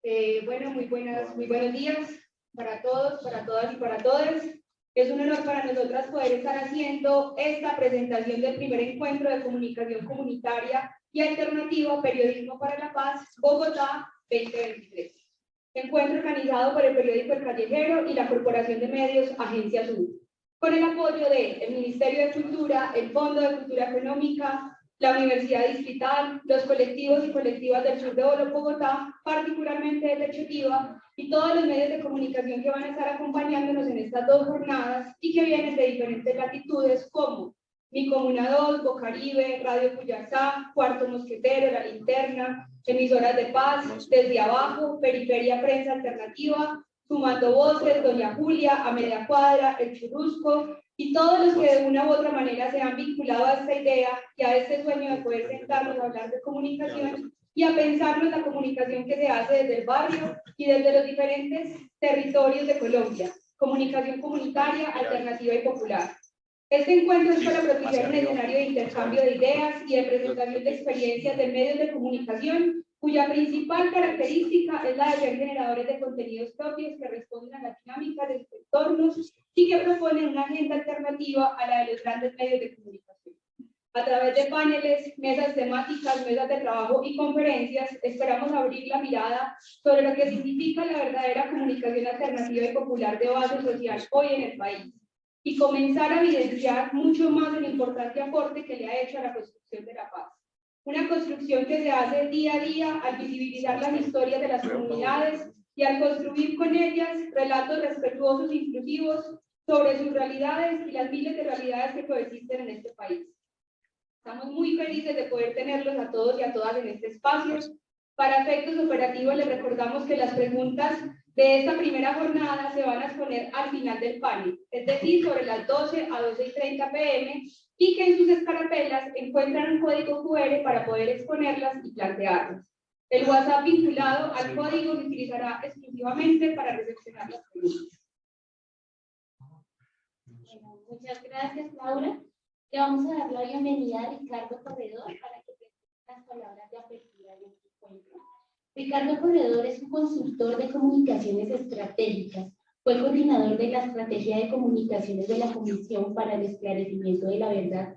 Bueno, muy buenos días para todos, para todas y para todos. Es un honor para nosotras poder estar haciendo esta presentación del primer encuentro de comunicación comunitaria y alternativa Periodismo para la Paz, Bogotá 2023. Encuentro organizado por el periódico El Callejero y la Corporación de Medios Agencia Sur, con el apoyo del Ministerio de Cultura, el Fondo de Cultura Económica, la Universidad Distrital, los colectivos y colectivas del sur de Bogotá, particularmente de Techotiva, y todos los medios de comunicación que van a estar acompañándonos en estas dos jornadas y que vienen de diferentes latitudes como Mi Comuna 2, Bocaribe, Radio Cuyazá, Cuarto Mosquetero, La Linterna, Emisoras de Paz, Desde Abajo, Periferia Prensa Alternativa, Sumando Voces, Doña Julia, A Media Cuadra, El Churrusco, y todos los que de una u otra manera se han vinculado a esta idea y a este sueño de poder sentarnos a hablar de comunicación y a pensarnos la comunicación que se hace desde el barrio y desde los diferentes territorios de Colombia, comunicación comunitaria, alternativa y popular. Este encuentro es para propiciar un escenario de intercambio de ideas y de presentación de experiencias de medios de comunicación cuya principal característica es la de ser generadores de contenidos propios que responden a las dinámicas de sus entornos y que proponen una agenda alternativa a la de los grandes medios de comunicación. A través de paneles, mesas temáticas, mesas de trabajo y conferencias, esperamos abrir la mirada sobre lo que significa la verdadera comunicación alternativa y popular de base social hoy en el país y comenzar a evidenciar mucho más el importante aporte que le ha hecho a la construcción de la paz. Una construcción que se hace día a día al visibilizar las historias de las comunidades y al construir con ellas relatos respetuosos e inclusivos sobre sus realidades y las miles de realidades que coexisten en este país. Estamos muy felices de poder tenerlos a todos y a todas en este espacio. Para efectos operativos les recordamos que las preguntas de esta primera jornada se van a exponer al final del panel, es decir, sobre las 12 a 12:30 p.m. y que en sus escarapelas encuentran un código QR para poder exponerlas y plantearlas. El WhatsApp vinculado al código se utilizará exclusivamente para recepcionar las preguntas. Bueno, muchas gracias, Laura. Le vamos a dar la bienvenida a Ricardo Corredor para que presente las palabras de apertura de este encuentro. Ricardo Corredor es un consultor de comunicaciones estratégicas. Fue coordinador de la Estrategia de Comunicaciones de la Comisión para el Esclarecimiento de la Verdad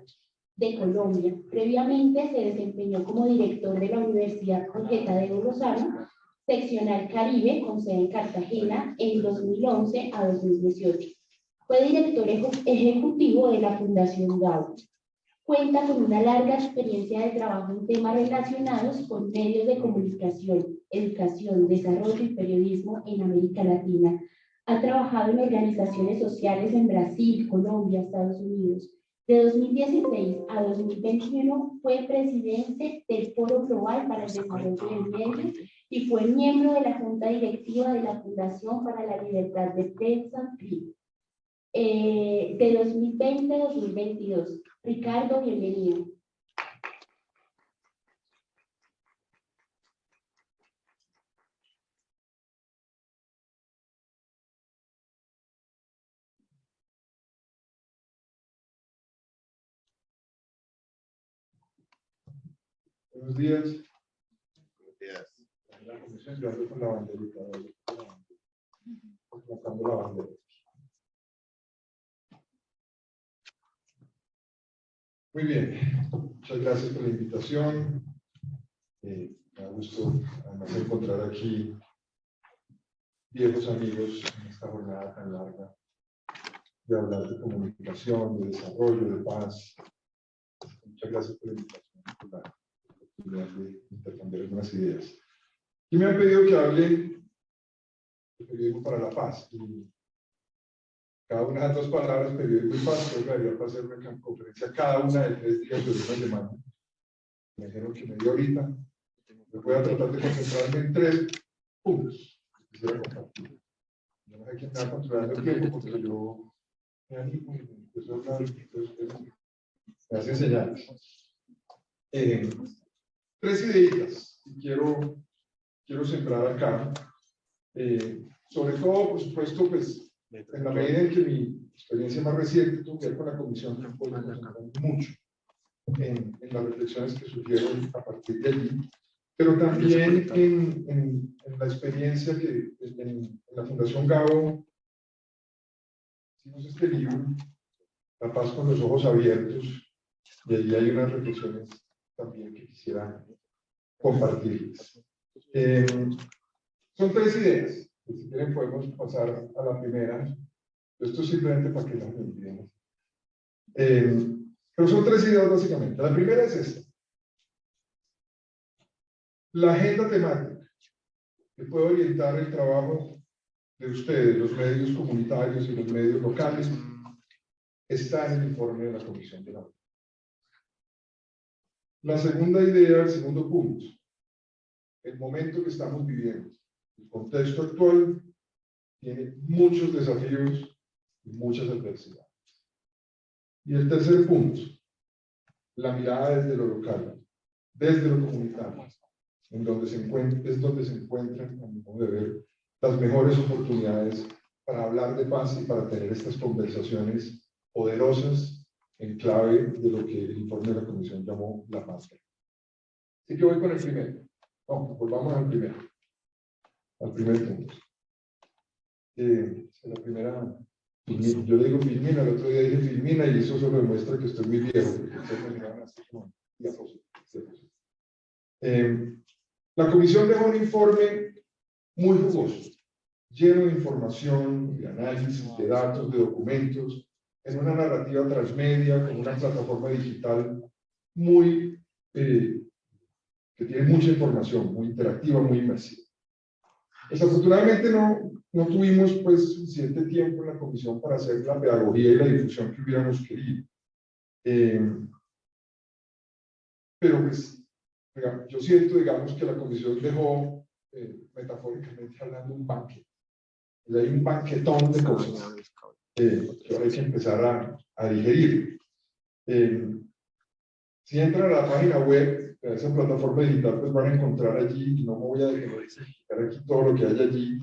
de Colombia. Previamente se desempeñó como director de la Universidad Jorge Tadeo Lozano, seccional Caribe, con sede en Cartagena, en 2011 a 2018. Fue director ejecutivo de la Fundación GAO. Cuenta con una larga experiencia de trabajo en temas relacionados con medios de comunicación, educación, desarrollo y periodismo en América Latina. Ha trabajado en organizaciones sociales en Brasil, Colombia, Estados Unidos. De 2016 a 2021 fue presidente del Foro Global para el Desarrollo del Medio y fue miembro de la Junta Directiva de la Fundación para la Libertad de Prensa, FLI. De 2020 a 2022. Ricardo, bienvenido. Buenos días. Buenos días. La comisión, yo ando con la banderita. Colocando la bandera. Muy bien. Muchas gracias por la invitación. Me da gusto además encontrar aquí viejos amigos en esta jornada tan larga de hablar de comunicación, de desarrollo, de paz. Muchas gracias por la invitación, por la oportunidad de intercambiar algunas ideas. Y me han pedido que hable de periodismo para la paz. Y cada una de las dos palabras, periodismo y paz, yo daría para hacer una conferencia cada una de 3 días de una semana. Me dijeron que me dio ahorita. Me voy a tratar de concentrarme en 3 puntos que quisiera compartir. Yo no sé quién me va controlando el tiempo porque yo me animo y empiezo a hablar, me hacen señales. 3 ideitas que quiero sembrar acá. Sobre todo, por supuesto, pues, en la medida en que mi experiencia más reciente tuvo que ver con la comisión, me puedo concentrar mucho en las reflexiones que surgieron a partir de allí. pero también en la experiencia que en la Fundación Gabo hicimos este libro, La paz con los ojos abiertos, y allí hay unas reflexiones también que quisiera compartirles. Son 3 ideas, que si quieren podemos pasar a la primera. Esto es simplemente para que las entiendan. Pero son 3 ideas básicamente. La primera es esta. La agenda temática que puede orientar el trabajo de ustedes, los medios comunitarios y los medios locales, está en el informe de la Comisión de la ONU. La segunda idea, el segundo punto, el momento que estamos viviendo, el contexto actual tiene muchos desafíos y muchas adversidades. Y el tercer punto, la mirada desde lo local, desde lo comunitario, en donde es donde se encuentran, a mi modo de ver, las mejores oportunidades para hablar de paz y para tener estas conversaciones poderosas en clave de lo que el informe de la Comisión llamó la paz. Así que voy con el primero. No, volvamos al primer punto. La primera, yo le digo Filmina, el otro día dije Filmina y eso solo demuestra que estoy muy viejo, porque ustedes me miraban así como diapositivas. La Comisión dejó un informe muy jugoso, lleno de información, de análisis, de datos, de documentos, en una narrativa transmedia, con una plataforma digital muy, que tiene mucha información, muy interactiva, muy inmersiva. Desafortunadamente no tuvimos pues suficiente tiempo en la comisión para hacer la pedagogía y la difusión que hubiéramos querido. Pero pues, digamos, yo siento, digamos, que la comisión dejó, metafóricamente hablando, un banquete. Y hay un banquetón de cosas que ahora hay que empezar a digerir. Si entran a la página web, a esa plataforma digital, pues van a encontrar allí, y no me voy a dejar explicar aquí todo lo que hay allí,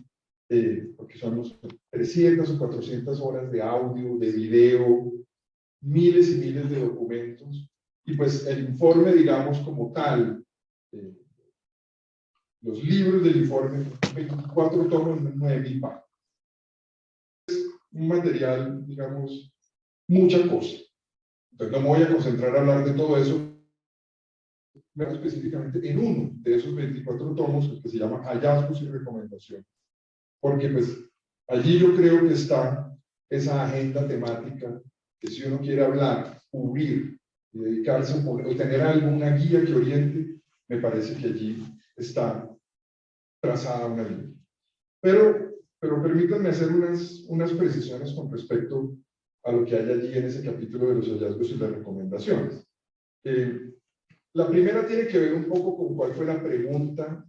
porque son los 300 o 400 horas de audio, de video, miles y miles de documentos, y pues el informe, digamos, como tal, los libros del informe, 24 tomos, 9.000 páginas. Es un material, digamos, mucha cosa. Entonces no me voy a concentrar a hablar de todo eso, pero específicamente en uno de esos 24 tomos, el que se llama Hallazgos y Recomendaciones. Porque pues allí yo creo que está esa agenda temática que si uno quiere hablar, cubrir y dedicarse o tener alguna guía que oriente, me parece que allí está trazada una línea. Pero permítanme hacer unas precisiones con respecto a lo que hay allí en ese capítulo de los hallazgos y las recomendaciones. La primera tiene que ver un poco con cuál fue la pregunta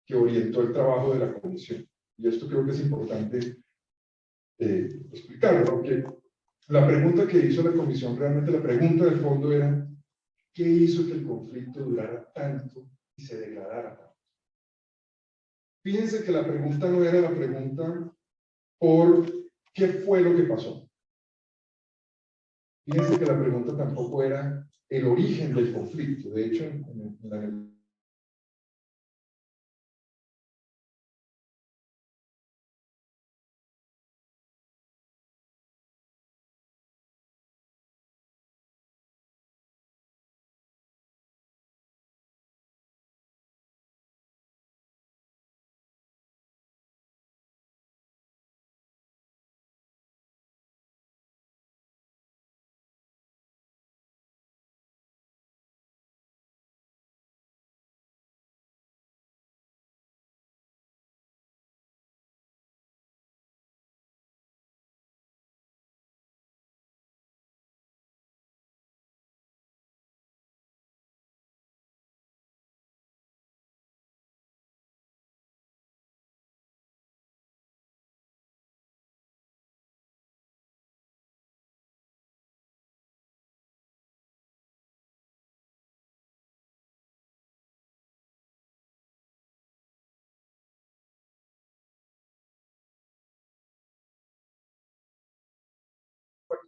que orientó el trabajo de la comisión. Y esto creo que es importante explicarlo, porque la pregunta que hizo la comisión, realmente la pregunta del fondo era, ¿qué hizo que el conflicto durara tanto y se degradara tanto? Fíjense que la pregunta no era la pregunta por qué fue lo que pasó. Fíjense que la pregunta tampoco era el origen del conflicto. De hecho, en la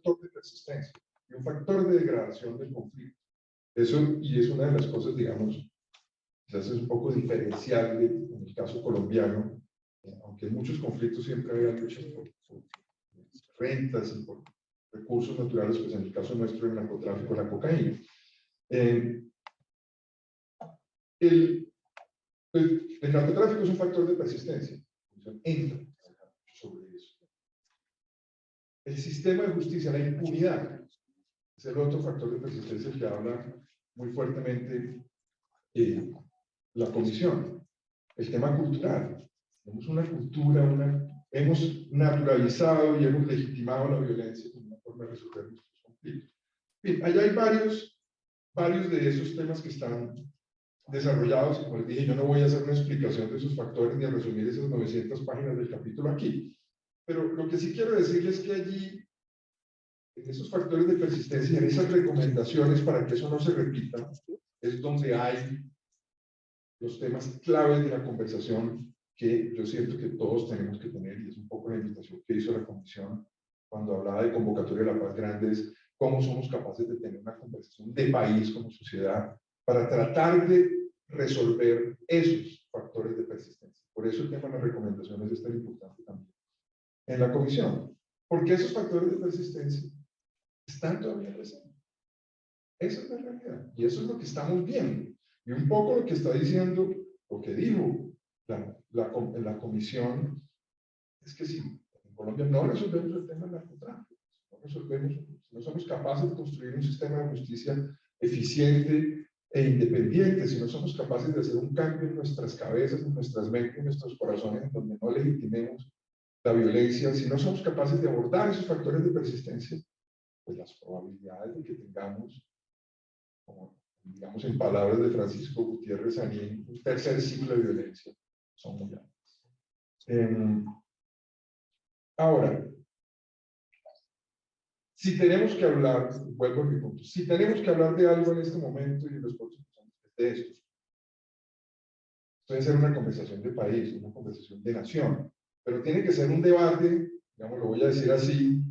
factor de persistencia y un factor de degradación del conflicto. Eso, y es una de las cosas, digamos, quizás es un poco diferenciable en el caso colombiano, aunque en muchos conflictos siempre había lucha por rentas y por recursos naturales, pues en el caso nuestro el narcotráfico, la cocaína. El narcotráfico es un factor de persistencia. Entra sobre eso. El sistema de justicia, la impunidad, es el otro factor de persistencia que habla muy fuertemente la comisión. El tema cultural. Tenemos una cultura, hemos naturalizado y hemos legitimado la violencia como una forma de resolver nuestros conflictos. Bien, allá hay varios de esos temas que están desarrollados, y como les dije, yo no voy a hacer una explicación de esos factores ni a resumir esas 900 páginas del capítulo aquí, pero lo que sí quiero decirles es que allí, en esos factores de persistencia, en esas recomendaciones para que eso no se repita, es donde hay los temas claves de la conversación que yo siento que todos tenemos que tener, y es un poco la invitación que hizo la comisión cuando hablaba de convocatoria de la paz grande, es cómo somos capaces de tener una conversación de país como sociedad para tratar de resolver esos factores de persistencia. Por eso el tema de las recomendaciones es tan importante también en la comisión, porque esos factores de persistencia están todavía presentes. Esa es la realidad, y eso es lo que estamos viendo. Y un poco lo que está diciendo, lo que dijo la comisión, es que si en Colombia no resolvemos el tema del narcotráfico, no somos capaces de construir un sistema de justicia eficiente e independiente, si no somos capaces de hacer un cambio en nuestras cabezas, en nuestras mentes, en nuestros corazones, en donde no legitimemos la violencia, si no somos capaces de abordar esos factores de persistencia, pues las probabilidades de que tengamos, como digamos en palabras de Francisco Gutiérrez Anín, un tercer ciclo de violencia son muy altas. Ahora, si tenemos que hablar, vuelvo a mi punto, si tenemos que hablar de algo en este momento y en los próximos años, de esto, puede ser una conversación de país, una conversación de nación, pero tiene que ser un debate, digamos, lo voy a decir así,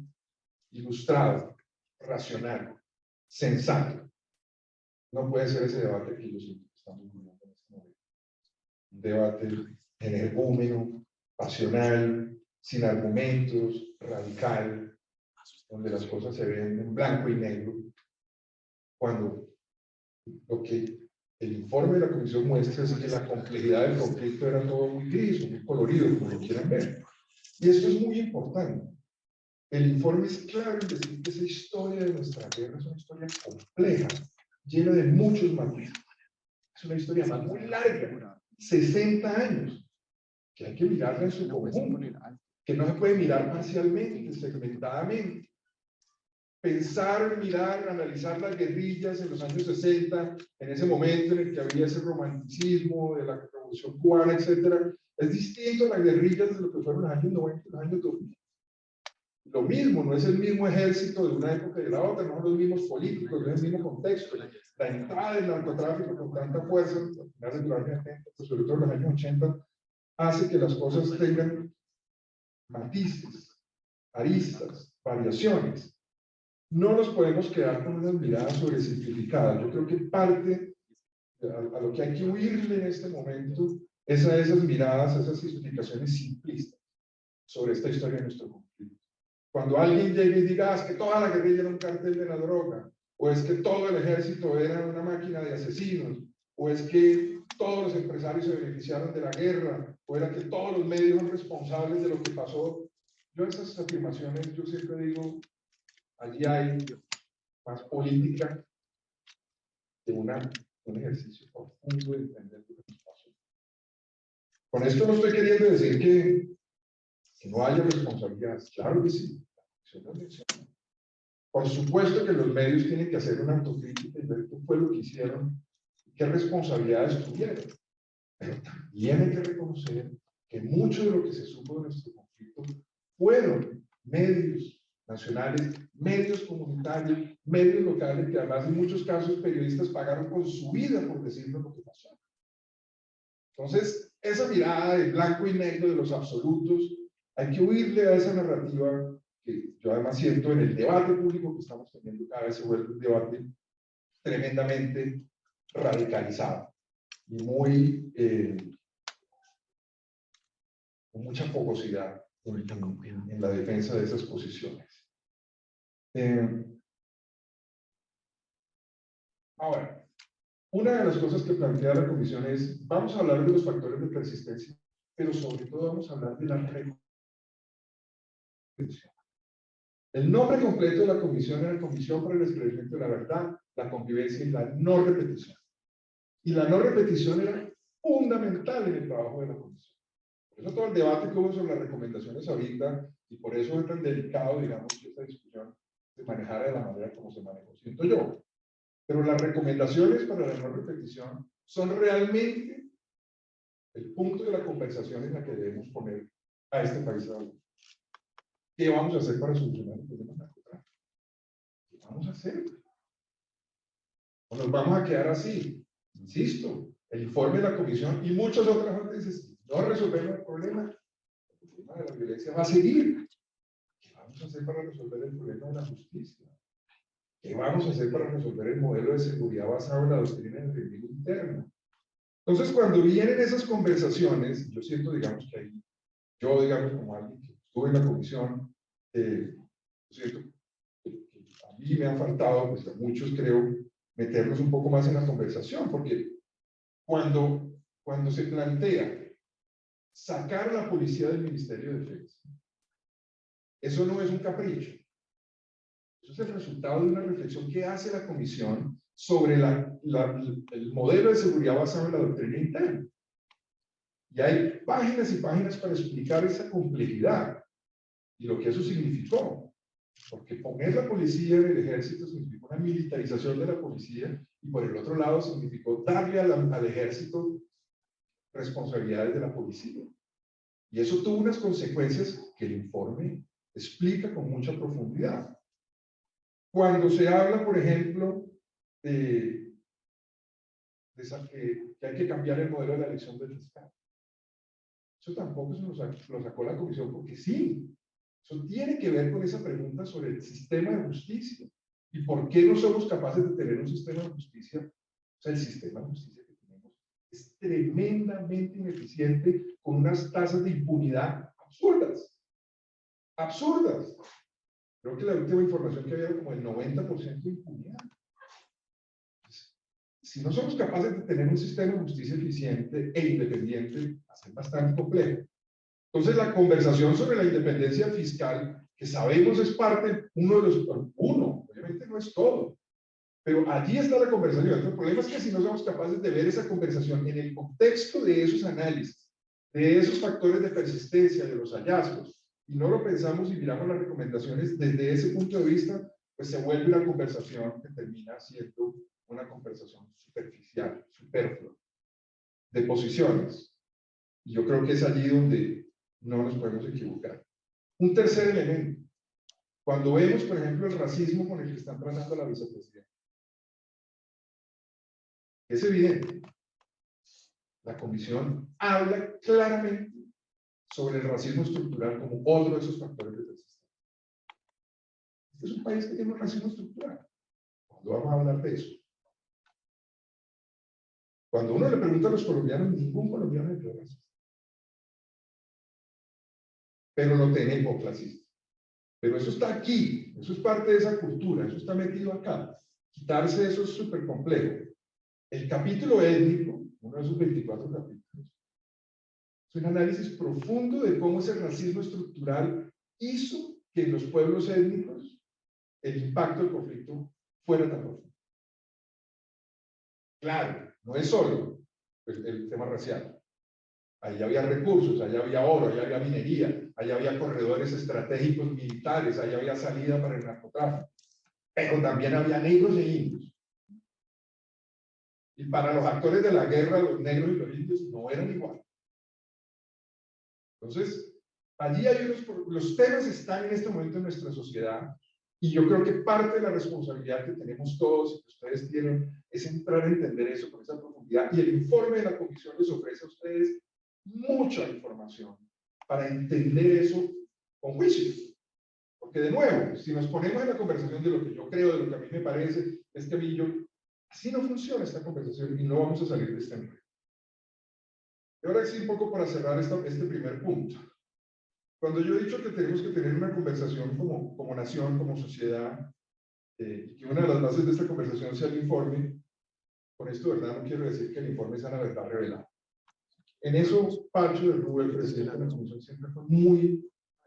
ilustrado, racional, sensato. No puede ser ese debate que yo siento que estamos viviendo en este momento. Un debate energúmeno, pasional, sin argumentos, radical, donde las cosas se ven en blanco y negro, cuando lo que el informe de la comisión muestra es que la complejidad del conflicto era todo muy gris, muy colorido, como lo quieran ver. Y esto es muy importante. El informe es claro en decir que esa historia de nuestra guerra es una historia compleja, llena de muchos matices. Es una historia más muy larga, 60 años, que hay que mirarla en su conjunto, que no se puede mirar parcialmente, segmentadamente. Pensar, mirar, analizar las guerrillas en los años 60, en ese momento en el que había ese romanticismo de la Revolución Cubana, etc., es distinto a las guerrillas de lo que fueron los años 90 y los años 2000. Lo mismo, no es el mismo ejército de una época y de la otra, no son los mismos políticos, no es el mismo contexto. La entrada del narcotráfico con tanta fuerza, a finales de los años 70, pues sobre todo en los años 80, hace que las cosas tengan matices, aristas, variaciones. No nos podemos quedar con unas miradas sobresimplificadas. Yo creo que parte a lo que hay que huirle en este momento es a esas miradas, a esas explicaciones simplistas sobre esta historia de nuestro conflicto. Cuando alguien llegue y diga, es que toda la guerrilla era un cartel de la droga, o es que todo el ejército era una máquina de asesinos, o es que todos los empresarios se beneficiaron de la guerra, o era que todos los medios son responsables de lo que pasó. Yo esas afirmaciones, yo siempre digo, allí hay más política que un ejercicio profundo de entender lo que nos pasó. Con esto no estoy queriendo decir que no haya responsabilidades. Claro que sí. Por supuesto que los medios tienen que hacer una autocrítica y ver qué fue lo que hicieron, qué responsabilidades tuvieron. Pero también hay que reconocer que mucho de lo que se supo de nuestro conflicto fueron medios nacionales, medios comunitarios, medios locales, que además en muchos casos periodistas pagaron con su vida por decirnos lo que pasó. Entonces, esa mirada de blanco y negro de los absolutos, hay que huirle a esa narrativa que yo además siento en el debate público que estamos teniendo, cada vez se vuelve un debate tremendamente radicalizado. y muy, con mucha fogosidad en la defensa de esas posiciones. Ahora, una de las cosas que plantea la comisión es, vamos a hablar de los factores de persistencia, pero sobre todo vamos a hablar de la repetición. El nombre completo de la comisión era Comisión para el Esclarecimiento de la Verdad, la Convivencia y la No Repetición. Y la no repetición era fundamental en el trabajo de la comisión. Por eso todo el debate que hubo sobre las recomendaciones ahorita, y por eso es tan delicado, digamos, que esta discusión se manejara de la manera como se manejó, siento yo. Pero las recomendaciones para la no repetición son realmente el punto de la conversación en la que debemos poner a este país ahora. ¿Qué vamos a hacer para solucionar el problema del narcotráfico? ¿Qué vamos a hacer? ¿O nos vamos a quedar así? Insisto, el informe de la comisión y muchas otras veces, no resolvemos el problema de la violencia va a seguir. ¿Qué vamos a hacer para resolver el problema de la justicia? ¿Qué vamos a hacer para resolver el modelo de seguridad basado en la doctrina del enemigo interno? Entonces, cuando vienen esas conversaciones, yo siento, digamos, que ahí, yo, digamos, como alguien que estuve en la comisión, siento que a mí me han faltado, pues a muchos creo, meternos un poco más en la conversación, porque cuando se plantea sacar a la policía del Ministerio de Defensa, eso no es un capricho. Eso es el resultado de una reflexión que hace la comisión sobre el modelo de seguridad basado en la doctrina interna. Y hay páginas y páginas para explicar esa complejidad y lo que eso significó. Porque poner la policía en el ejército significó una militarización de la policía y por el otro lado significó darle al ejército responsabilidades de la policía. Y eso tuvo unas consecuencias que el informe explica con mucha profundidad. Cuando se habla, por ejemplo, que hay que cambiar el modelo de la elección del fiscal. Eso tampoco se lo sacó la comisión porque sí. Eso tiene que ver con esa pregunta sobre el sistema de justicia. ¿Y por qué no somos capaces de tener un sistema de justicia? O sea, el sistema de justicia que tenemos es tremendamente ineficiente con unas tasas de impunidad absurdas. Absurdas. Creo que la última información que había era como el 90% de impunidad. Si no somos capaces de tener un sistema de justicia eficiente e independiente, va a ser bastante complejo. Entonces, la conversación sobre la independencia fiscal, que sabemos es parte, obviamente no es todo, pero allí está la conversación. El problema es que si no somos capaces de ver esa conversación en el contexto de esos análisis, de esos factores de persistencia, de los hallazgos, y no lo pensamos y miramos las recomendaciones desde ese punto de vista, pues se vuelve una conversación que termina siendo una conversación superficial, superflua, de posiciones. Y yo creo que es allí donde no nos podemos equivocar. Un tercer elemento. Cuando vemos, por ejemplo, el racismo con el que están tratando a la vicepresidenta, es evidente. La comisión habla claramente sobre el racismo estructural como otro de esos factores de persistencia. Este es un país que tiene un racismo estructural. ¿Cuándo vamos a hablar de eso? Cuando uno le pregunta a los colombianos, ningún colombiano es racista. Pero lo tenemos clasista. Pero eso está aquí, eso es parte de esa cultura, eso está metido acá. Quitarse eso es súper complejo. El capítulo étnico, uno de esos 24 capítulos, es un análisis profundo de cómo ese racismo estructural hizo que en los pueblos étnicos el impacto del conflicto fuera tan profundo. Claro, no es solo el tema racial. Ahí había recursos, allá había oro, allá había minería, allá había corredores estratégicos militares, allá había salida para el narcotráfico. Pero también había negros e indios. Y para los actores de la guerra, los negros y los indios no eran igual. Entonces, allí hay los temas están en este momento en nuestra sociedad y yo creo que parte de la responsabilidad que tenemos todos y que ustedes tienen es entrar a entender eso con esa profundidad y el informe de la comisión les ofrece a ustedes mucha información para entender eso con juicio. Porque de nuevo, si nos ponemos en la conversación de lo que yo creo, de lo que a mí me parece, es que así no funciona esta conversación y no vamos a salir de este enredo. Y ahora sí, un poco para cerrar este primer punto. Cuando yo he dicho que tenemos que tener una conversación como nación, como sociedad, y que una de las bases de esta conversación sea el informe, con esto, ¿verdad? No quiero decir que el informe sea la verdad revelada. En eso, Pacho de Rubio, el presidente de la comisión, siempre fue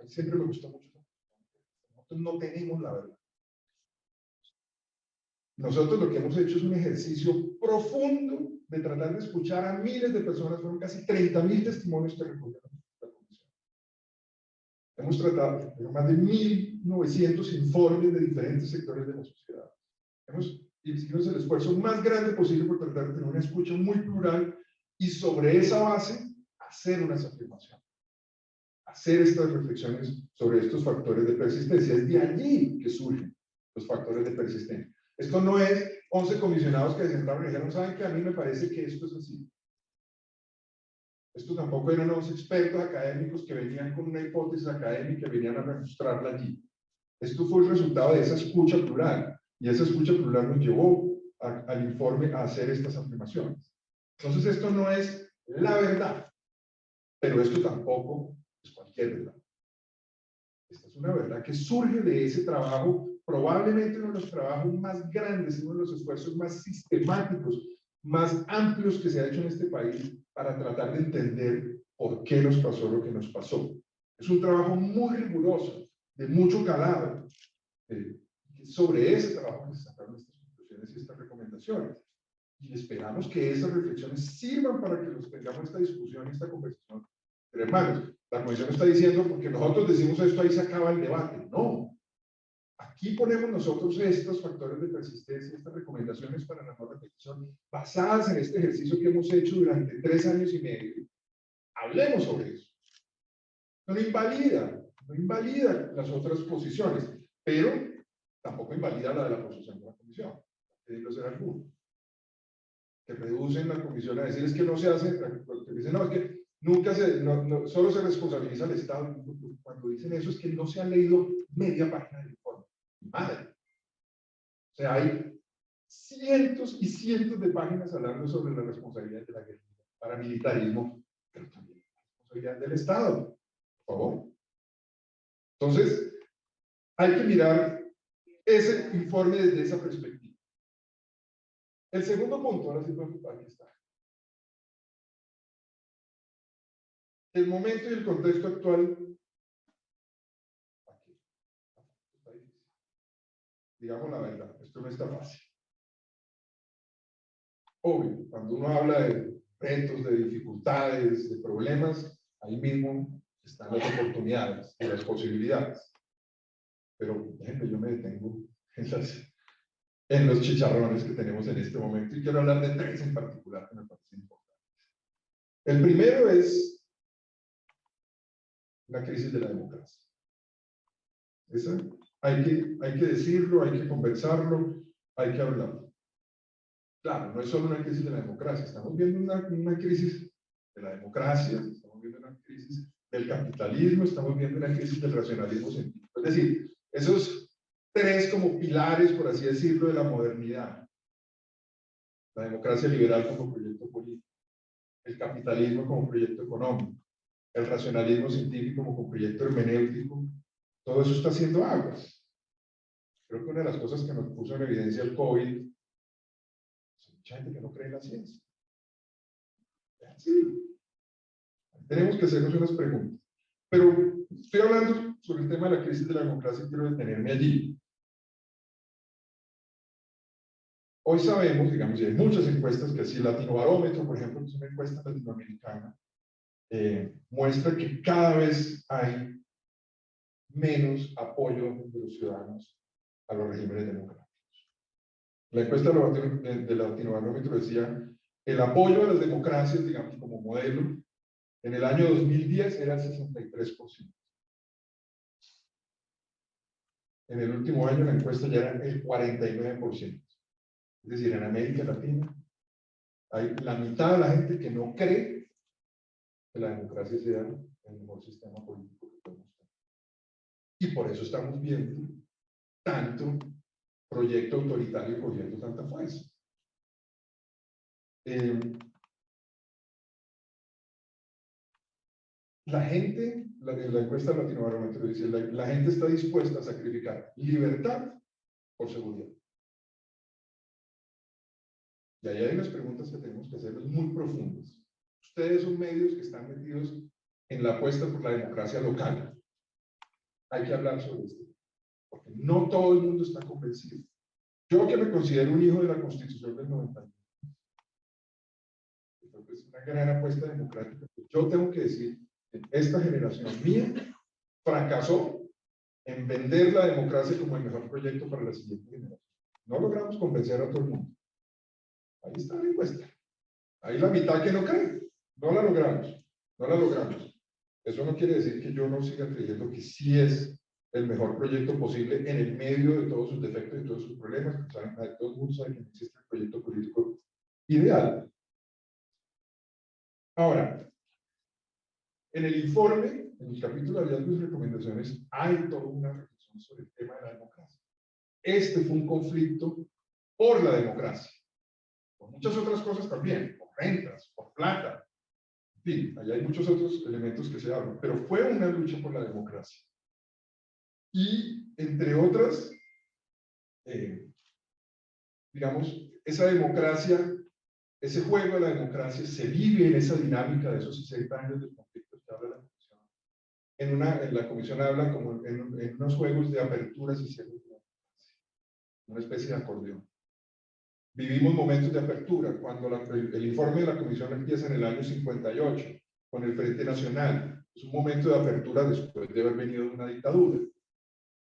siempre me gustó mucho. Nosotros no tenemos la verdad. Nosotros lo que hemos hecho es un ejercicio profundo de tratar de escuchar a miles de personas, fueron casi 30.000 testimonios que recogieron la comisión. Hemos tratado de más de 1.900 informes de diferentes sectores de la sociedad. Hemos hecho el esfuerzo más grande posible por tratar de tener una escucha muy plural y sobre esa base hacer unas afirmaciones, hacer estas reflexiones sobre estos factores de persistencia. Es de allí que surgen los factores de persistencia. Esto no es 11 comisionados que se sentaron y dijeron, ¿saben que a mí me parece que esto es así? Esto tampoco eran 11 expertos académicos que venían con una hipótesis académica y venían a demostrarla allí. Esto fue el resultado de esa escucha plural, y esa escucha plural nos llevó al informe a hacer estas afirmaciones. Entonces, esto no es la verdad, pero esto tampoco es cualquier verdad. Esta es una verdad que surge de ese trabajo, probablemente uno de los trabajos más grandes, uno de los esfuerzos más sistemáticos, más amplios que se ha hecho en este país para tratar de entender por qué nos pasó lo que nos pasó. Es un trabajo muy riguroso, de mucho calado. Sobre ese trabajo se sacaron estas conclusiones y estas recomendaciones. Y esperamos que esas reflexiones sirvan para que nos tengamos esta discusión, esta conversación entre hermanos. La comisión está diciendo, porque nosotros decimos esto, ahí se acaba el debate. No. Aquí ponemos nosotros estos factores de persistencia, estas recomendaciones para la no repetición, basadas en este ejercicio que hemos hecho durante 3 años y medio. Hablemos sobre eso. No invalida las otras posiciones, pero tampoco invalida la de la posición de la comisión. Tiene que ser alguno. Que reducen la comisión a decir es que no se hace, que dicen no, es que nunca solo se responsabiliza al Estado. Cuando dicen eso es que no se han leído media página del informe. Madre. O sea, hay cientos y cientos de páginas hablando sobre la responsabilidad de la guerrilla, paramilitarismo, pero también la responsabilidad del Estado. Por favor. Entonces, hay que mirar ese informe desde esa perspectiva. El segundo punto, ahora sí, aquí está. El momento y el contexto actual. Aquí, está difícil. Digamos la verdad, esto no está fácil. Obvio, cuando uno habla de retos, de dificultades, de problemas, ahí mismo están las oportunidades y las posibilidades. Pero, déjenme, yo me detengo en los chicharrones que tenemos en este momento y quiero hablar de 3 en particular que me parecen importantes. El primero es la crisis de la democracia. Esa hay que decirlo, hay que conversarlo, hay que hablarlo. Claro, no es solo una crisis de la democracia, estamos viendo una crisis de la democracia, estamos viendo una crisis del capitalismo, estamos viendo una crisis del racionalismo científico. Es decir, esos 3 como pilares, por así decirlo, de la modernidad. La democracia liberal como proyecto político, el capitalismo como proyecto económico, el racionalismo científico como proyecto hermenéutico, todo eso está haciendo aguas. Creo que una de las cosas que nos puso en evidencia el COVID es mucha gente que no cree en la ciencia. Sí. Tenemos que hacernos unas preguntas. Pero estoy hablando sobre el tema de la crisis de la democracia y quiero detenerme allí. Hoy sabemos, digamos, y hay muchas encuestas que así, el Latinobarómetro, por ejemplo, que es una encuesta latinoamericana, muestra que cada vez hay menos apoyo de los ciudadanos a los regímenes democráticos. La encuesta de Latinobarómetro decía el apoyo a las democracias, digamos, como modelo, en el año 2010 era el 63%. En el último año la encuesta ya era el 49%. Es decir, en América Latina hay la mitad de la gente que no cree que la democracia sea el mejor sistema político que podemos tener. Y por eso estamos viendo tanto proyecto autoritario cogiendo tanta fuerza. la gente, la encuesta Latinobarómetro dice, la gente está dispuesta a sacrificar libertad por seguridad. Y ahí hay unas preguntas que tenemos que hacernos muy profundas. Ustedes son medios que están metidos en la apuesta por la democracia local. Hay que hablar sobre esto, porque no todo el mundo está convencido. Yo que me considero un hijo de la Constitución del 91, es una gran apuesta democrática. Yo tengo que decir que esta generación mía fracasó en vender la democracia como el mejor proyecto para la siguiente generación. No logramos convencer a todo el mundo. Ahí está la encuesta. Ahí la mitad que no cree. No la logramos. No la logramos. Eso no quiere decir que yo no siga creyendo que sí es el mejor proyecto posible en el medio de todos sus defectos y todos sus problemas. Todo el mundo sabe que no existe el proyecto político ideal. Ahora, en el informe, en el capítulo de hallazgos y recomendaciones, hay toda una reflexión sobre el tema de la democracia. Este fue un conflicto por la democracia, por muchas otras cosas también, por rentas, por plata, en fin, allá hay muchos otros elementos que se hablan, pero fue una lucha por la democracia. Y, entre otras, digamos, esa democracia, ese juego de la democracia se vive en esa dinámica de esos 60 años de conflictos que habla la Comisión. En la Comisión habla como en unos juegos de aperturas y cierres de la democracia, una especie de acordeón. Vivimos momentos de apertura, cuando el informe de la Comisión empieza en el año 58, con el Frente Nacional. Es un momento de apertura después de haber venido de una dictadura.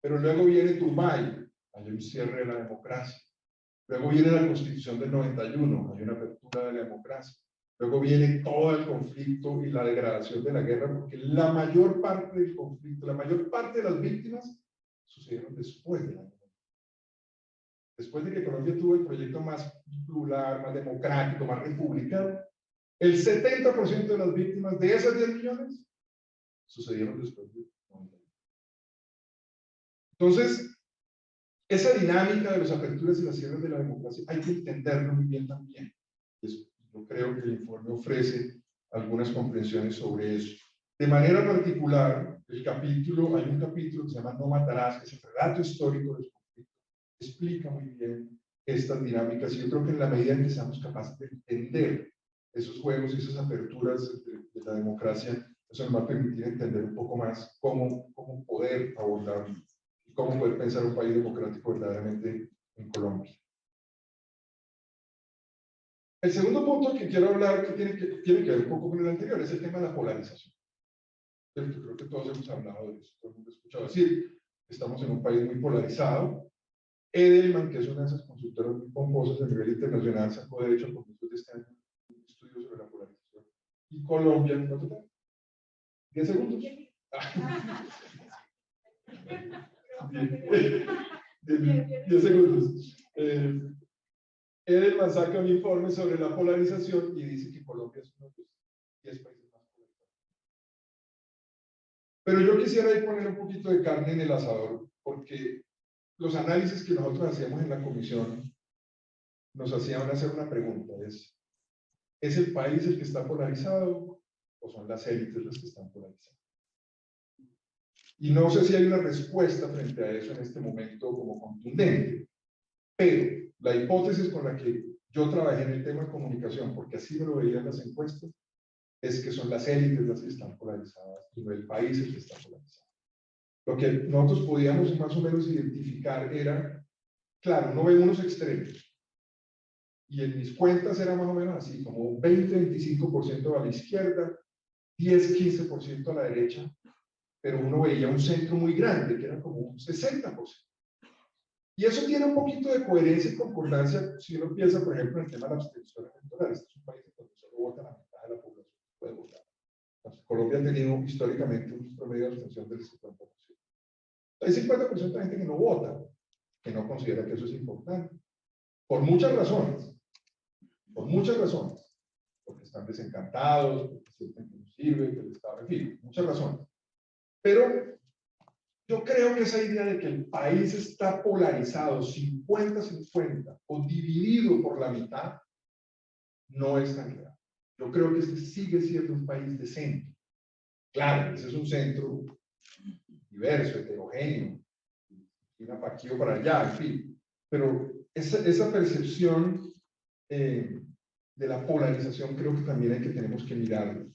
Pero luego viene Turbay, hay un cierre de la democracia. Luego viene la Constitución del 91, hay una apertura de la democracia. Luego viene todo el conflicto y la degradación de la guerra, porque la mayor parte del conflicto, la mayor parte de las víctimas sucedieron después de la guerra. Después de que Colombia tuvo el proyecto más plural, más democrático, más republicano, el 70% de las víctimas de esas 10 millones sucedieron después de 91. Entonces, esa dinámica de las aperturas y las cierres de la democracia hay que entenderlo muy bien también. Yo creo que el informe ofrece algunas comprensiones sobre eso. De manera particular, hay un capítulo que se llama No matarás, que es el relato histórico del conflicto, explica muy bien estas dinámicas, y yo creo que en la medida en que seamos capaces de entender esos juegos y esas aperturas de la democracia, eso nos va a permitir entender un poco más cómo poder abordarlo y cómo poder pensar un país democrático verdaderamente en Colombia. El segundo punto que quiero hablar, que tiene que ver un poco con el anterior, es el tema de la polarización. Yo creo que todos hemos hablado de eso, todo el mundo ha escuchado decir que estamos en un país muy polarizado. Edelman, que es una de esas consultoras muy pomposas a nivel internacional, sacó de hecho a comienzos de este año un estudio sobre la polarización. Y Colombia, ¿cuánto está? 10 segundos. 10 segundos. Edelman saca un informe sobre la polarización y dice que Colombia es uno de los 10 países más polarizados. Pero yo quisiera ahí poner un poquito de carne en el asador, porque los análisis que nosotros hacíamos en la comisión nos hacían hacer una pregunta: ¿es el país el que está polarizado o son las élites las que están polarizadas? Y no sé si hay una respuesta frente a eso en este momento como contundente, pero la hipótesis con la que yo trabajé en el tema de comunicación, porque así me lo veían las encuestas, es que son las élites las que están polarizadas y no el país el que está polarizado. Lo que nosotros podíamos más o menos identificar era, claro, no ve unos extremos, y en mis cuentas era más o menos así, como un 20-25% a la izquierda, 10-15% a la derecha, pero uno veía un centro muy grande, que era como un 60%. Y eso tiene un poquito de coherencia y concordancia si uno piensa, por ejemplo, en el tema de la abstención electoral. Este es un país donde solo vota la mitad de la población que puede votar. Entonces, Colombia ha tenido históricamente un promedio de abstención del 50%. Hay 50% de gente que no vota, que no considera que eso es importante, por muchas razones. Por muchas razones. Porque están desencantados, porque sienten que no sirve, que el Estado, en fin, muchas razones. Pero yo creo que esa idea de que el país está polarizado 50-50 o dividido por la mitad no es tan real. Yo creo que este sigue siendo un país de centro. Claro, ese es un centro diverso, heterogéneo, una para aquí o para allá, en fin. Pero esa percepción de la polarización creo que también tenemos que mirarlo.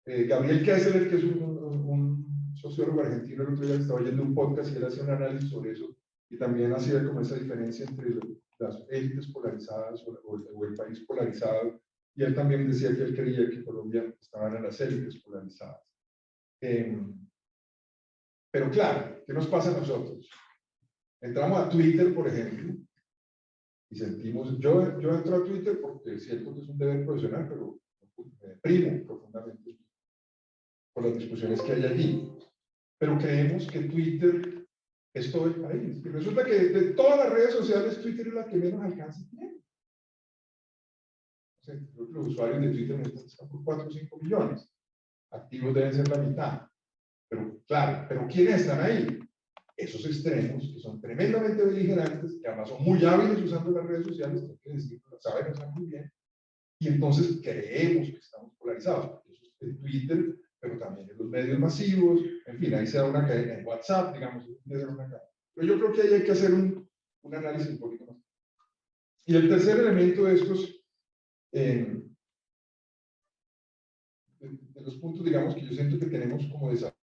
Gabriel Kessler, que es un sociólogo argentino, el otro día estaba oyendo un podcast y él hacía un análisis sobre eso y también hacía como esa diferencia entre las élites polarizadas o el país polarizado, y él también decía que él creía que Colombia estaba en las élites polarizadas. Pero claro, ¿qué nos pasa a nosotros? Entramos a Twitter, por ejemplo, y sentimos, yo entro a Twitter porque siento que es un deber profesional, pero me deprimo profundamente por las discusiones que hay allí. Pero creemos que Twitter es todo el país. Y resulta que de todas las redes sociales, Twitter es la que menos alcance tiene. O sea, creo que los usuarios de Twitter están por 4 o 5 millones. Activos deben ser la mitad. Pero claro, ¿pero quiénes están ahí? Esos extremos que son tremendamente beligerantes, que además son muy hábiles usando las redes sociales, hay que decir, lo saben usar muy bien, y entonces creemos que estamos polarizados. Eso es en Twitter, pero también en los medios masivos, en fin, ahí se da una cadena, en WhatsApp, digamos, pero yo creo que ahí hay que hacer un análisis un poquito más. Y el tercer elemento de estos, de los puntos, digamos, que yo siento que tenemos como desafío,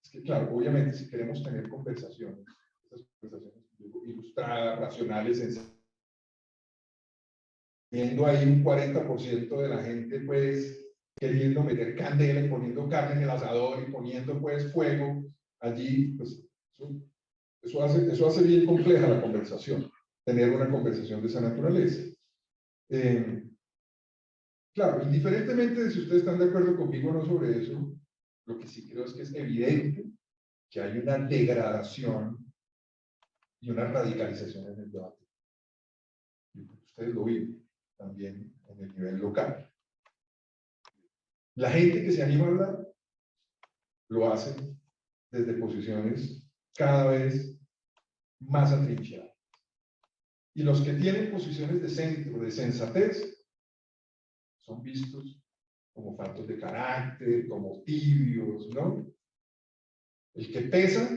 es que, claro, obviamente, si queremos tener conversaciones, estas conversaciones ilustradas, racionales, viendo ahí un 40% de la gente, pues, queriendo meter candela y poniendo carne en el asador y poniendo, pues, fuego allí, pues, eso hace bien compleja la conversación, tener una conversación de esa naturaleza. Claro, indiferentemente de si ustedes están de acuerdo conmigo o no sobre eso, lo que sí creo es que es evidente que hay una degradación y una radicalización en el debate. Y ustedes lo viven también en el nivel local. La gente que se anima a hablar lo hace desde posiciones cada vez más atrincheradas. Y los que tienen posiciones de centro, de sensatez, son vistos como faltos de carácter, como tibios, ¿no? El que pesa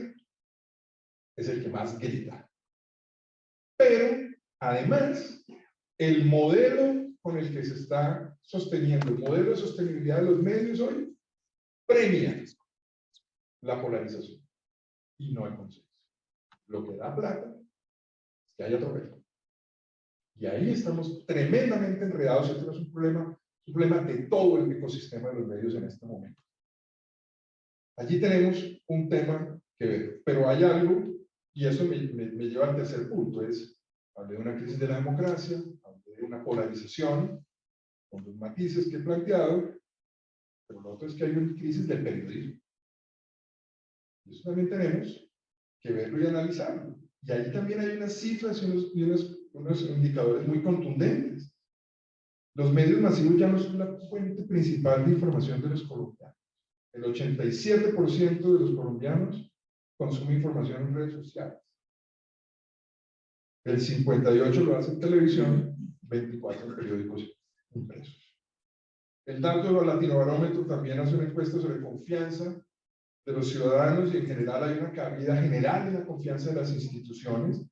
es el que más grita. Pero, además, el modelo con el que se está sosteniendo, el modelo de sostenibilidad de los medios hoy, premia la polarización y no el consenso. Lo que da plata es que haya atropello. Y ahí estamos tremendamente enredados. Esto no es un problema de todo el ecosistema de los medios en este momento. Allí tenemos un tema que ver, pero hay algo, y eso me lleva al tercer punto, hablé de una crisis de la democracia, hablé de una polarización, con los matices que he planteado, pero lo otro es que hay una crisis del periodismo. Y eso también tenemos que verlo y analizarlo. Y ahí también hay unas cifras y unos indicadores muy contundentes. Los medios masivos ya no son la fuente principal de información de los colombianos. El 87% de los colombianos consume información en redes sociales. El 58% lo hace en televisión, 24% en periódicos impresos. El dato de Latinobarómetro también hace una encuesta sobre confianza de los ciudadanos y en general hay una caída general en la confianza de las instituciones,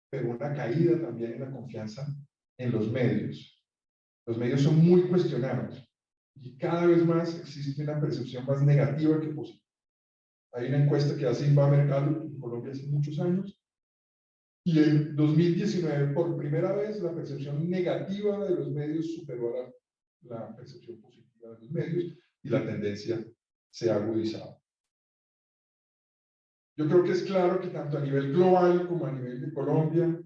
pero una caída también en la confianza en los medios. Los medios son muy cuestionados y cada vez más existe una percepción más negativa que positiva. Hay una encuesta que hace Invamercado en Colombia hace muchos años y en 2019 por primera vez la percepción negativa de los medios superó la percepción positiva de los medios y la tendencia se ha agudizado. Yo creo que es claro que tanto a nivel global como a nivel de Colombia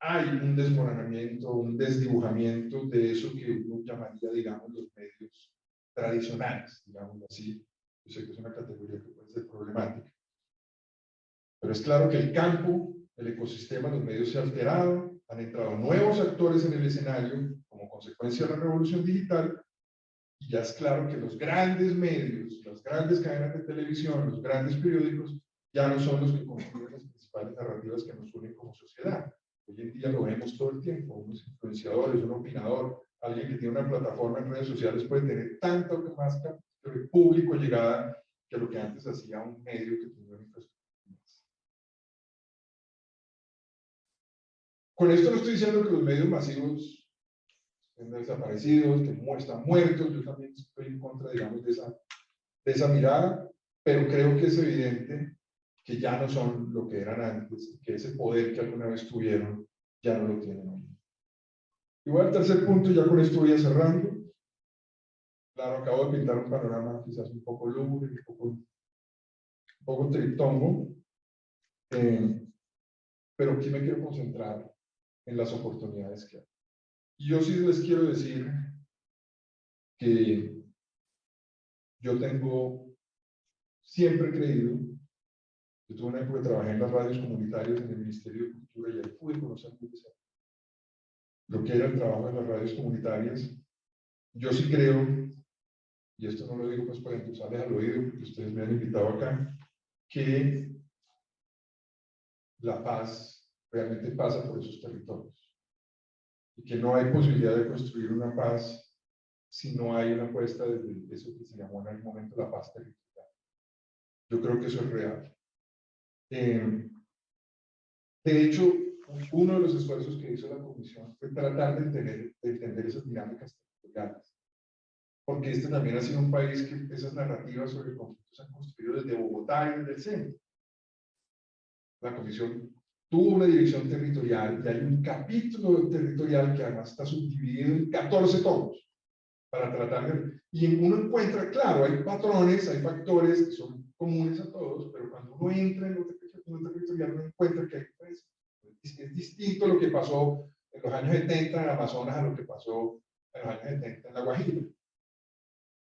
hay un desmoronamiento, un desdibujamiento de eso que uno llamaría, digamos, los medios tradicionales, digamos así. Yo sé que es una categoría que puede ser problemática. Pero es claro que el campo, el ecosistema, los medios se ha alterado, han entrado nuevos actores en el escenario como consecuencia de la revolución digital, y ya es claro que los grandes medios, las grandes cadenas de televisión, los grandes periódicos, ya no son los que construyen las principales narrativas que nos unen como sociedad. Hoy en día lo vemos todo el tiempo, unos influenciadores, un opinador, alguien que tiene una plataforma en redes sociales puede tener tanto más público llegada que lo que antes hacía un medio que tenía una infraestructura. Con esto no estoy diciendo que los medios masivos estén desaparecidos, que están muertos. Yo también estoy en contra, digamos, de esa mirada, pero creo que es evidente que ya no son lo que eran antes, que ese poder que alguna vez tuvieron ya no lo tienen hoy. Igual, tercer punto, ya con esto voy a cerrando. Claro, acabo de pintar un panorama quizás un poco lúgubre, un poco triptongo, pero aquí me quiero concentrar en las oportunidades que hay. Y yo sí les quiero decir que yo siempre creído, yo tuve una época que trabajé en las radios comunitarias en el Ministerio de Cultura y ahí pude conocer muy de cerca lo que era el trabajo en las radios comunitarias. Yo sí creo, y esto no lo digo pues para impulsarles al oído, porque ustedes me han invitado acá, que la paz realmente pasa por esos territorios y que no hay posibilidad de construir una paz si no hay una apuesta desde eso que se llamó en algún momento la paz territorial. Yo creo que eso es real. De hecho, uno de los esfuerzos que hizo la Comisión fue tratar de entender esas dinámicas territoriales, porque este también ha sido un país que esas narrativas sobre conflictos se han construido desde Bogotá y desde el centro. La Comisión tuvo una dirección territorial y hay un capítulo territorial que además está subdividido en 14 tomos para tratar de... Y uno encuentra, claro, hay patrones, hay factores que son comunes a todos, pero cuando uno entra en lo territorial uno encuentra que hay pues, es distinto lo que pasó en los años 70 en Amazonas a lo que pasó en los años 70 en La Guajira,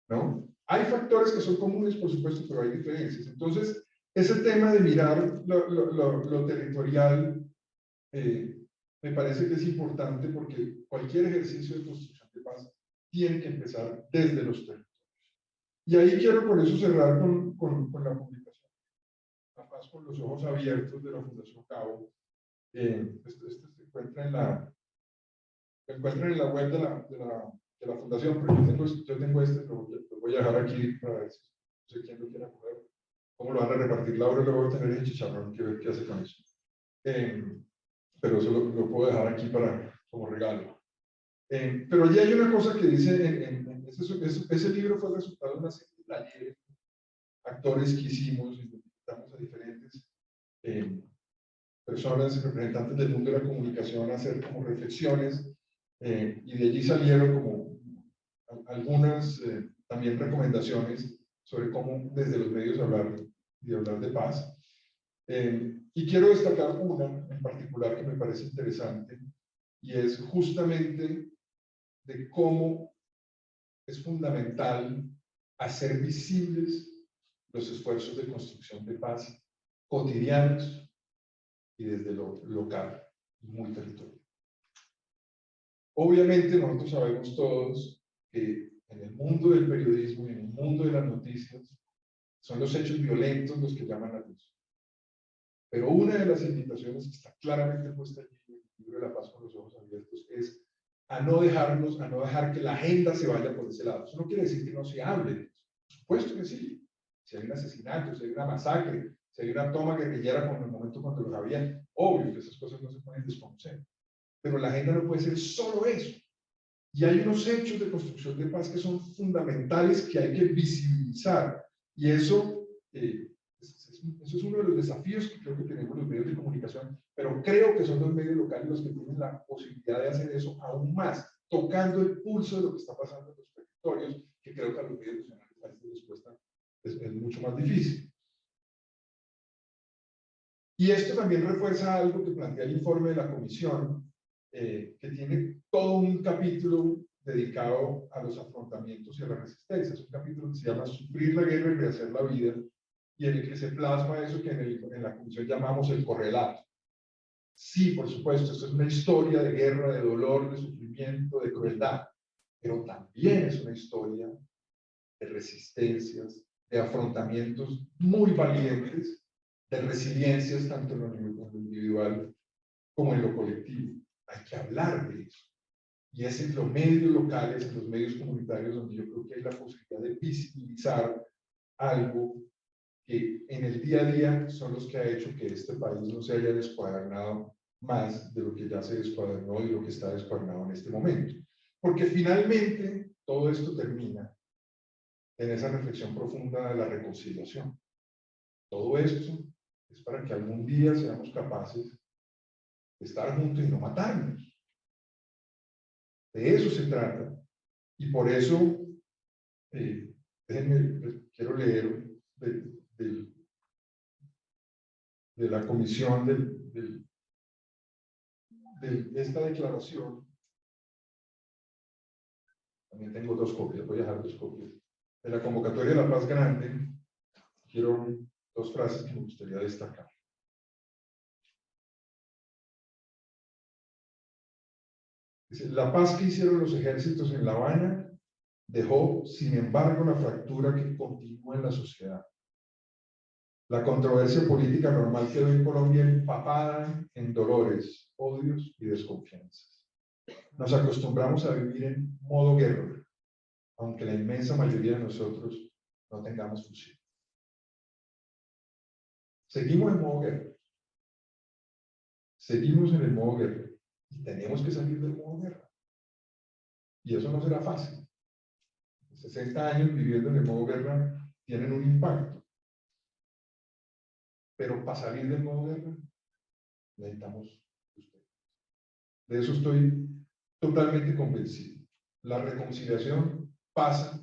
¿no? Hay factores que son comunes, por supuesto, pero hay diferencias. Entonces, ese tema de mirar lo territorial me parece que es importante porque cualquier ejercicio de construcción de paz tiene que empezar desde los territorios. Y ahí quiero por eso cerrar con la publicación La Paz con los Ojos Abiertos de la Fundación Cabo. Esto se encuentra en la web de la fundación, pero yo tengo lo voy a dejar aquí para ver si no sé quién lo quiera coger. ¿Cómo lo van a repartir? Laura lo voy a tener en chicharrón, que ver qué hace con eso. Pero eso lo puedo dejar aquí como regalo. Pero allí hay una cosa que dice, ese libro fue el resultado de una serie de talleres, actores que hicimos, invitamos a diferentes personas, representantes del mundo de la comunicación a hacer como reflexiones, y de allí salieron como algunas también recomendaciones sobre cómo desde los medios hablar de paz. Y quiero destacar una en particular que me parece interesante, y es justamente de cómo es fundamental hacer visibles los esfuerzos de construcción de paz cotidianos y desde lo local, muy territorial. Obviamente nosotros sabemos todos que en el mundo del periodismo y en el mundo de las noticias son los hechos violentos los que llaman la atención. Pero una de las invitaciones que está claramente puesta allí en el libro de La Paz con los Ojos Abiertos es a no dejar que la agenda se vaya por ese lado. Eso no quiere decir que no se hable de eso. Por supuesto que sí. Si hay un asesinato, si hay una masacre, si hay una toma guerrillera como en el momento cuando los había, obvio que esas cosas no se pueden desconocer. Pero la agenda no puede ser solo eso. Y hay unos hechos de construcción de paz que son fundamentales que hay que visibilizar. Y eso es uno de los desafíos que creo que tenemos los medios de comunicación, pero creo que son los medios locales los que tienen la posibilidad de hacer eso aún más, tocando el pulso de lo que está pasando en los territorios, que creo que a los medios nacionales a veces les cuesta, es mucho más difícil. Y esto también refuerza algo que plantea el informe de la Comisión, que tiene todo un capítulo dedicado a los afrontamientos y a la resistencia. Es un capítulo que se llama Sufrir la guerra y rehacer la vida, y en el que se plasma eso que en la Comisión llamamos el correlato. Sí, por supuesto, esto es una historia de guerra, de dolor, de sufrimiento, de crueldad, pero también es una historia de resistencias, de afrontamientos muy valientes, de resiliencias tanto en lo individual como en lo colectivo. Hay que hablar de eso. y es en los medios locales, en los medios comunitarios, donde yo creo que hay la posibilidad de visibilizar algo que en el día a día son los que ha hecho que este país no se haya descuadernado más de lo que ya se descuadernó y lo que está descuadernado en este momento. Porque finalmente todo esto termina en esa reflexión profunda de la reconciliación. Todo esto es para que algún día seamos capaces de estar juntos y no matarnos. De eso se trata. Y por eso, déjenme, quiero leer de la comisión de esta declaración. También tengo 2 copias, voy a dejar 2 copias. De la convocatoria de la paz grande, quiero 2 frases que me gustaría destacar. Dice, la paz que hicieron los ejércitos en La Habana dejó, sin embargo, la fractura que continúa en la sociedad. La controversia política normal quedó en Colombia empapada en dolores, odios y desconfianzas. Nos acostumbramos a vivir en modo guerra, aunque la inmensa mayoría de nosotros no tengamos fusil. Seguimos en modo guerra. Seguimos en el modo guerra y tenemos que salir del modo guerra. Y eso no será fácil. 60 años viviendo en el modo guerra tienen un impacto. Pero para salir del modo guerra necesitamos ustedes. De eso estoy totalmente convencido. La reconciliación pasa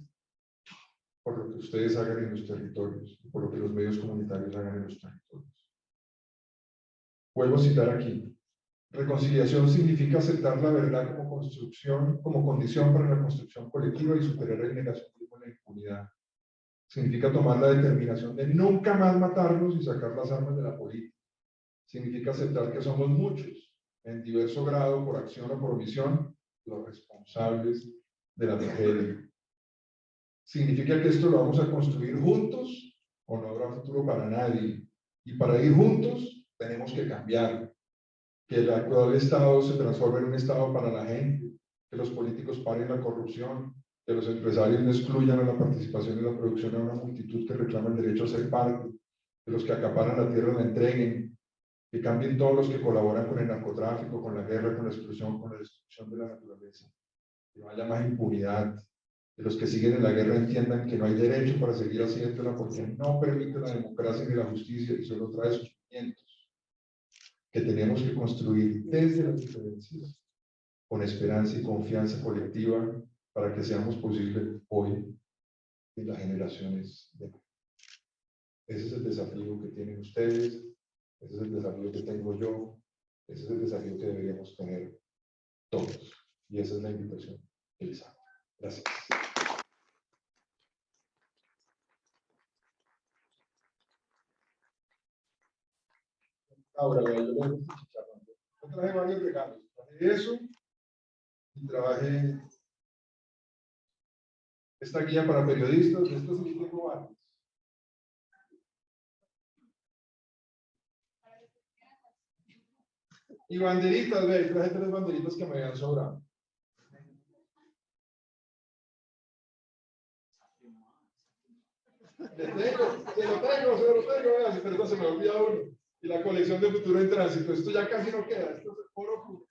por lo que ustedes hagan en los territorios, por lo que los medios comunitarios hagan en los territorios. Vuelvo a citar aquí. Reconciliación significa aceptar la verdad como construcción, como condición para la construcción colectiva y superar el negacionismo en la impunidad. Significa tomar la determinación de nunca más matarnos y sacar las armas de la política. Significa aceptar que somos muchos, en diverso grado, por acción o por omisión, los responsables de la tragedia. Significa que esto lo vamos a construir juntos o no habrá futuro para nadie. Y para ir juntos tenemos que cambiar. Que el actual Estado se transforme en un Estado para la gente, que los políticos paren la corrupción, que los empresarios no excluyan a la participación en la producción a una multitud que reclama el derecho a ser parte, que los que acaparan la tierra la entreguen, que cambien todos los que colaboran con el narcotráfico, con la guerra, con la exclusión, con la destrucción de la naturaleza, que no haya más impunidad, que los que siguen en la guerra entiendan que no hay derecho para seguir haciéndola porque no permite la democracia ni la justicia y solo trae sufrimientos, que tenemos que construir desde las diferencias, con esperanza y confianza colectiva, para que seamos posibles hoy en las generaciones de hoy. Ese es el desafío que tienen ustedes, ese es el desafío que tengo yo, ese es el desafío que deberíamos tener todos. Y esa es la invitación que les hago. Gracias. Ahora, yo les voy a chicharrón. Yo traje varios regalos. Traje eso y traje esta guía para periodistas. De estos sí tengo varios. Y banderitas, ve, traje 3 banderitas que me habían sobrado. Se lo tengo, vea, pero no se me olvida uno. Y la colección de Futuro en Tránsito, esto ya casi no queda, esto es oro puro.